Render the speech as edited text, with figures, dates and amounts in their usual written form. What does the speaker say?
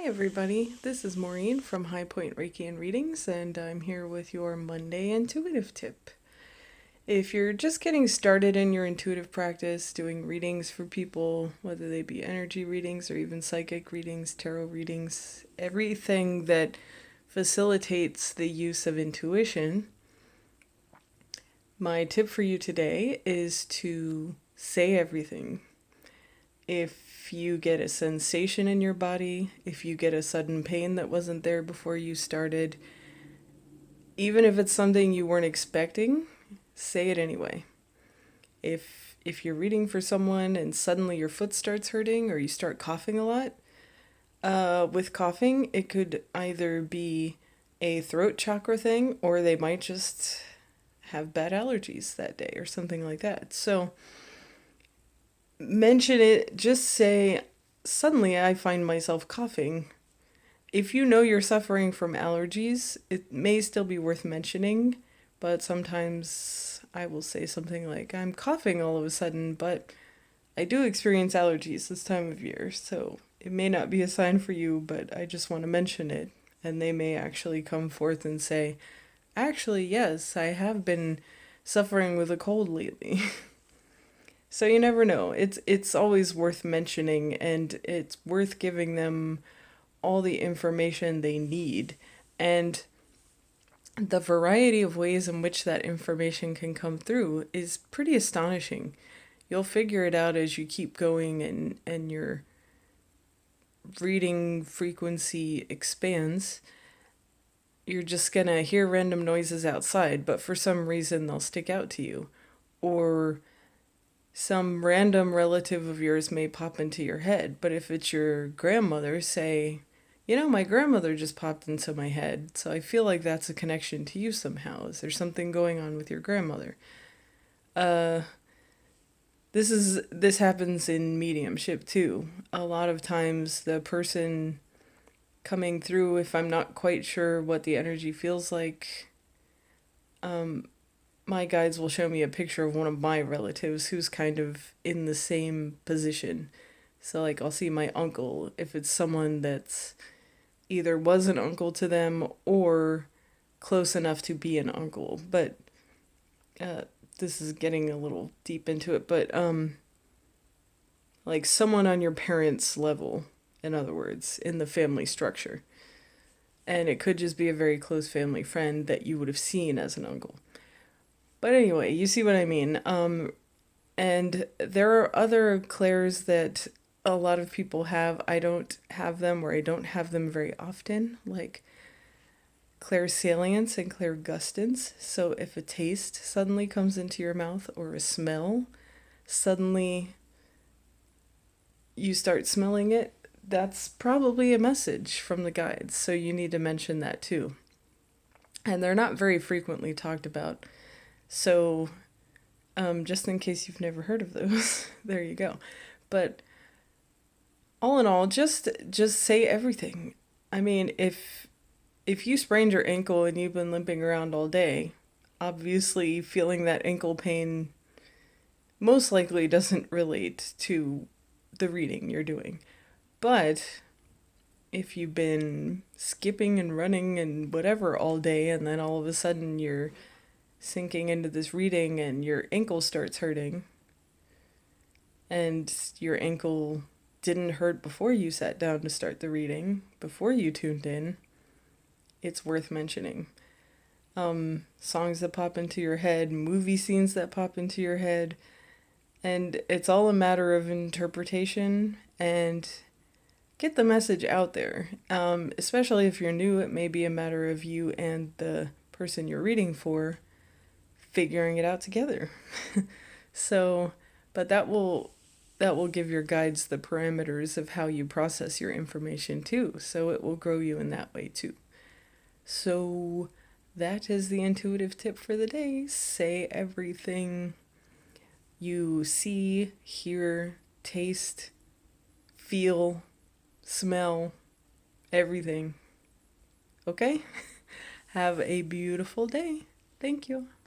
everybody. This is Maureen from High Point Reiki and Readings, and I'm here with your Monday intuitive tip. If you're just getting started in your intuitive practice, doing readings for people, whether they be energy readings or even psychic readings, tarot readings, everything that facilitates the use of intuition, my tip for you today is to say everything. If you get a sensation in your body, if you get a sudden pain that wasn't there before you started, even if it's something you weren't expecting, say it anyway. If you're reading for someone and suddenly your foot starts hurting or you start coughing a lot, with coughing, it could either be a throat chakra thing or they might just have bad allergies that day or something like that. So mention it, just say, suddenly I find myself coughing. If you know you're suffering from allergies, it may still be worth mentioning, but sometimes I will say something like, I'm coughing all of a sudden, but I do experience allergies this time of year, so it may not be a sign for you, but I just want to mention it. And they may actually come forth and say, actually, yes, I have been suffering with a cold lately. So you never know. It's always worth mentioning, and it's worth giving them all the information they need. And the variety of ways in which that information can come through is pretty astonishing. You'll figure it out as you keep going and your reading frequency expands. You're just gonna hear random noises outside, but for some reason they'll stick out to you. Or some random relative of yours may pop into your head, but if it's your grandmother, say, my grandmother just popped into my head, so I feel like that's a connection to you somehow. Is there something going on with your grandmother? Uh, this happens in mediumship too. A lot of times the person coming through, if I'm not quite sure what the energy feels like, my guides will show me a picture of one of my relatives who's kind of in the same position. So, like, I'll see my uncle if it's someone that's either was an uncle to them or close enough to be an uncle. But uh, this is getting a little deep into it. But like someone on your parents' level, in other words, in the family structure. And it could just be a very close family friend that you would have seen as an uncle. But anyway, you see what I mean. And there are other clairs that a lot of people have. I don't have them, or I don't have them very often, like clairsalience and clairgustance. So if a taste suddenly comes into your mouth or a smell, suddenly you start smelling it, that's probably a message from the guides. So you need to mention that too. And they're not very frequently talked about. So just in case you've never heard of those, there you go. But all in all, just say everything. I mean, if you sprained your ankle and you've been limping around all day, obviously feeling that ankle pain most likely doesn't relate to the reading you're doing. But if you've been skipping and running and whatever all day, and then all of a sudden you're sinking into this reading and your ankle starts hurting, and your ankle didn't hurt before you sat down to start the reading, before you tuned in, it's worth mentioning. Songs that pop into your head, movie scenes that pop into your head, and it's all a matter of interpretation and get the message out there. Especially if you're new, it may be a matter of you and the person you're reading for figuring it out together. So, but that will give your guides the parameters of how you process your information too. So it will grow you in that way too. So that is the intuitive tip for the day. Say everything you see, hear, taste, feel, smell, everything. Okay? Have a beautiful day. Thank you.